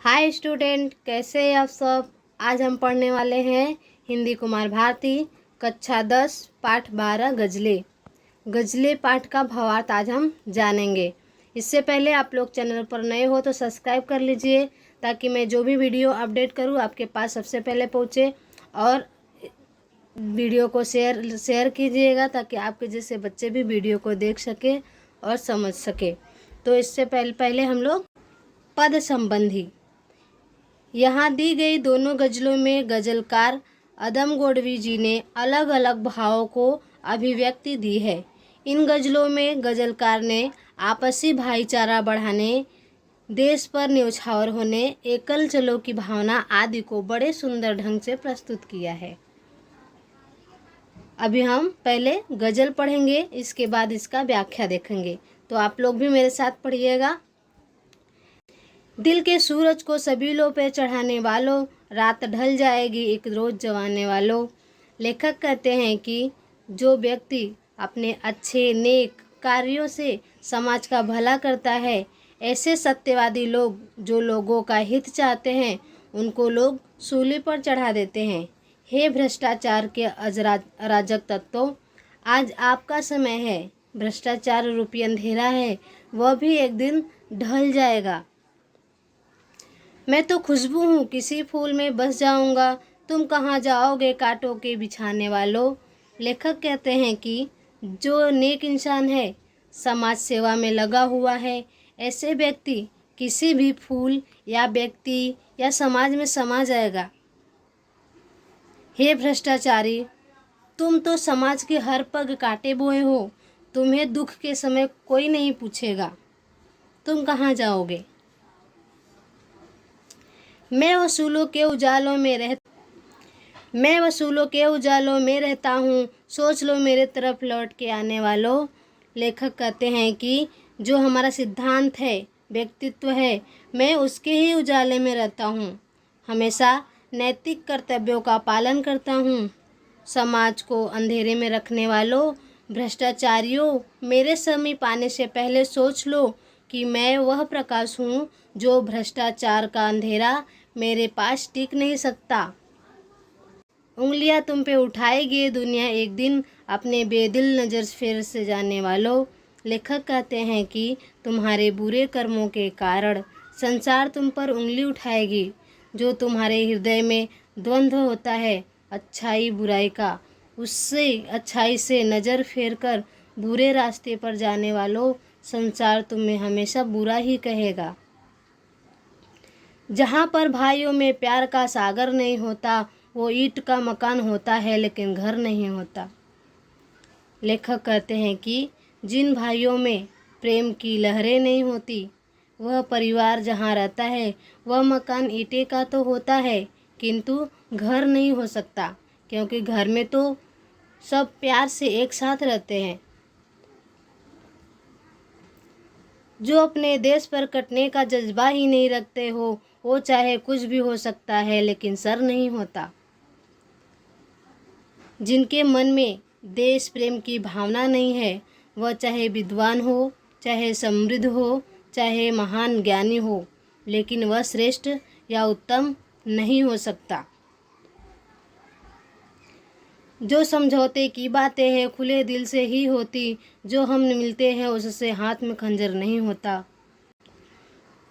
Hi student, कैसे हैं आप सब। आज हम पढ़ने वाले हैं हिंदी कुमार भारती कक्षा 10 पाठ 12 गजले पाठ का भावार्थ आज हम जानेंगे। इससे पहले आप लोग चैनल पर नए हो तो सब्सक्राइब कर लीजिए ताकि मैं जो भी वीडियो अपडेट करूं आपके पास सबसे पहले पहुंचे। और वीडियो को शेयर कीजिएगा ताकि आपके जैसे बच्चे भी वीडियो को देख सके और समझ सके। तो इससे पहले हम लोग पद संबंधी, यहाँ दी गई दोनों गज़लों में गज़लकार अदम गोडवी जी ने अलग अलग भावों को अभिव्यक्ति दी है। इन गज़लों में गज़लकार ने आपसी भाईचारा बढ़ाने, देश पर न्यौछावर होने, एकल चलो की भावना आदि को बड़े सुंदर ढंग से प्रस्तुत किया है। अभी हम पहले गज़ल पढ़ेंगे, इसके बाद इसका व्याख्या देखेंगे। तो आप लोग भी मेरे साथ पढ़िएगा। दिल के सूरज को सबीलों पे चढ़ाने वालों, रात ढल जाएगी एक रोज़ जवाने वालों। लेखक कहते हैं कि जो व्यक्ति अपने अच्छे नेक कार्यों से समाज का भला करता है, ऐसे सत्यवादी लोग जो लोगों का हित चाहते हैं, उनको लोग सूली पर चढ़ा देते हैं। हे भ्रष्टाचार के अराजक तत्वों, आज आपका समय है। भ्रष्टाचार रूपी अंधेरा है, वह भी एक दिन ढल जाएगा। मैं तो खुशबू हूँ, किसी फूल में बस जाऊँगा, तुम कहाँ जाओगे कांटों के बिछाने वालों। लेखक कहते हैं कि जो नेक इंसान है, समाज सेवा में लगा हुआ है, ऐसे व्यक्ति किसी भी फूल या व्यक्ति या समाज में समा जाएगा। हे भ्रष्टाचारी, तुम तो समाज के हर पग काटे बोए हो, तुम्हें दुख के समय कोई नहीं पूछेगा, तुम कहाँ जाओगे। मैं वसूलों के उजालों में रहता हूँ, सोच लो मेरे तरफ लौट के आने वालों। लेखक कहते हैं कि जो हमारा सिद्धांत है, व्यक्तित्व है, मैं उसके ही उजाले में रहता हूँ। हमेशा नैतिक कर्तव्यों का पालन करता हूँ। समाज को अंधेरे में रखने वालों, भ्रष्टाचारियों, मेरे समीप आने से पहले सोच लो कि मैं वह प्रकाश हूँ जो भ्रष्टाचार का अंधेरा मेरे पास टिक नहीं सकता। उंगलियां तुम पे उठाएगी दुनिया एक दिन, अपने बेदिल नज़र फेर से जाने वालों। लेखक कहते हैं कि तुम्हारे बुरे कर्मों के कारण संसार तुम पर उंगली उठाएगी। जो तुम्हारे हृदय में द्वंद्व होता है अच्छाई बुराई का, उससे अच्छाई से नज़र फेर कर बुरे रास्ते पर जाने वालों, संसार तुम्हें हमेशा बुरा ही कहेगा। जहाँ पर भाइयों में प्यार का सागर नहीं होता, वो ईंट का मकान होता है लेकिन घर नहीं होता। लेखक कहते हैं कि जिन भाइयों में प्रेम की लहरें नहीं होती, वह परिवार जहाँ रहता है, वह मकान ईंटे का तो होता है किंतु घर नहीं हो सकता, क्योंकि घर में तो सब प्यार से एक साथ रहते हैं। जो अपने देश पर कटने का जज्बा ही नहीं रखते हो, वो चाहे कुछ भी हो सकता है लेकिन सर नहीं होता। जिनके मन में देश प्रेम की भावना नहीं है, वह चाहे विद्वान हो, चाहे समृद्ध हो, चाहे महान ज्ञानी हो, लेकिन वह श्रेष्ठ या उत्तम नहीं हो सकता। जो समझौते की बातें हैं खुले दिल से ही होती, जो हम मिलते हैं उससे हाथ में खंजर नहीं होता।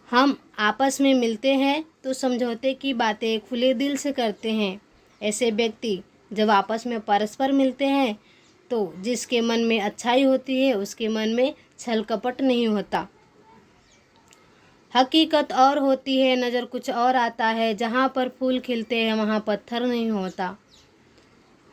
हम आपस में मिलते हैं तो समझौते की बातें खुले दिल से करते हैं। ऐसे व्यक्ति जब आपस में परस्पर मिलते हैं तो जिसके मन में अच्छाई होती है उसके मन में छल कपट नहीं होता। हकीकत और होती है, नज़र कुछ और आता है, जहाँ पर फूल खिलते हैं वहाँ पत्थर नहीं होता।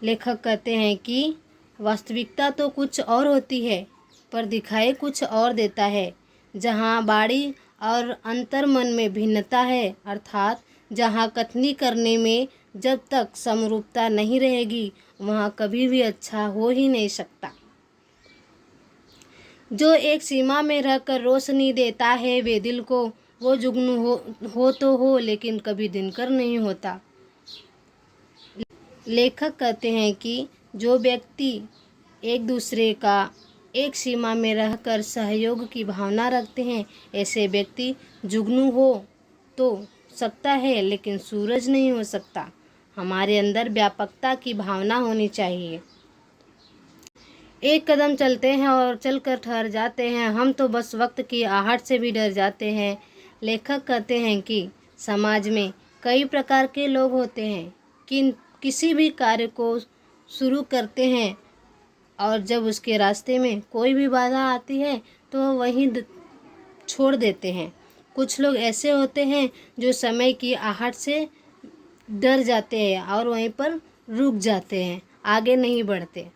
लेखक कहते हैं कि वास्तविकता तो कुछ और होती है पर दिखाई कुछ और देता है। जहाँ बाड़ी और अंतर मन में भिन्नता है, अर्थात जहाँ कथनी करने में जब तक समरूपता नहीं रहेगी, वहाँ कभी भी अच्छा हो ही नहीं सकता। जो एक सीमा में रहकर रोशनी देता है वे दिल को, वो जुगनू हो तो हो लेकिन कभी दिनकर नहीं होता। लेखक कहते हैं कि जो व्यक्ति एक दूसरे का एक सीमा में रहकर सहयोग की भावना रखते हैं, ऐसे व्यक्ति जुगनू हो तो सकता है लेकिन सूरज नहीं हो सकता। हमारे अंदर व्यापकता की भावना होनी चाहिए। एक कदम चलते हैं और चलकर ठहर जाते हैं, हम तो बस वक्त की आहट से भी डर जाते हैं। लेखक कहते हैं कि समाज में कई प्रकार के लोग होते हैं, किसी भी कार्य को शुरू करते हैं और जब उसके रास्ते में कोई भी बाधा आती है तो वह वहीं छोड़ देते हैं। कुछ लोग ऐसे होते हैं जो समय की आहट से डर जाते हैं और वहीं पर रुक जाते हैं, आगे नहीं बढ़ते।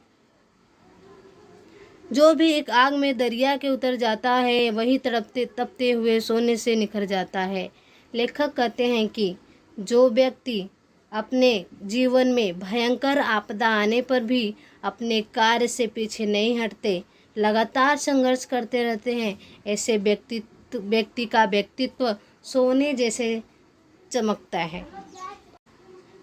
जो भी एक आग में दरिया के उतर जाता है वही तड़पते तपते हुए सोने से निखर जाता है। लेखक कहते हैं कि जो व्यक्ति अपने जीवन में भयंकर आपदा आने पर भी अपने कार्य से पीछे नहीं हटते, लगातार संघर्ष करते रहते हैं, ऐसे व्यक्ति का व्यक्तित्व सोने जैसे चमकता है।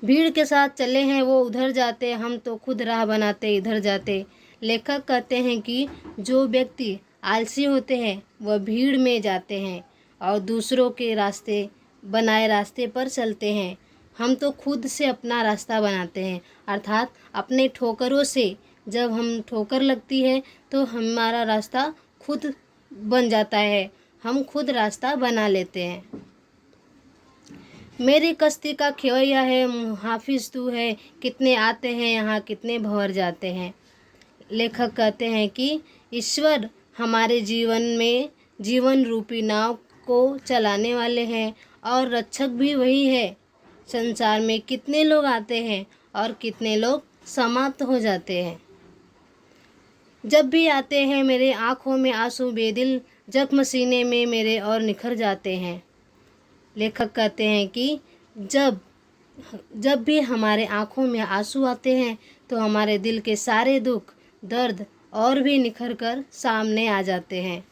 भीड़ के साथ चले हैं वो उधर जाते, हम तो खुद राह बनाते इधर जाते। लेखक कहते हैं कि जो व्यक्ति आलसी होते हैं वह भीड़ में जाते हैं और दूसरों के रास्ते बनाए रास्ते पर चलते हैं। हम तो खुद से अपना रास्ता बनाते हैं, अर्थात अपने ठोकरों से जब हम ठोकर लगती है तो हमारा रास्ता खुद बन जाता है, हम खुद रास्ता बना लेते हैं। मेरी कश्ती का खेवैया है मुहाफिज तू है, कितने आते हैं यहाँ कितने भंवर जाते हैं। लेखक कहते हैं कि ईश्वर हमारे जीवन में जीवन रूपी नाव को चलाने वाले हैं और रक्षक भी वही है। संसार में कितने लोग आते हैं और कितने लोग समाप्त हो जाते हैं। जब भी आते हैं मेरे आँखों में आंसू बेदिल, जख्म सीने में मेरे और निखर जाते हैं। लेखक कहते हैं कि जब भी हमारे आँखों में आंसू आते हैं तो हमारे दिल के सारे दुख दर्द और भी निखर कर सामने आ जाते हैं।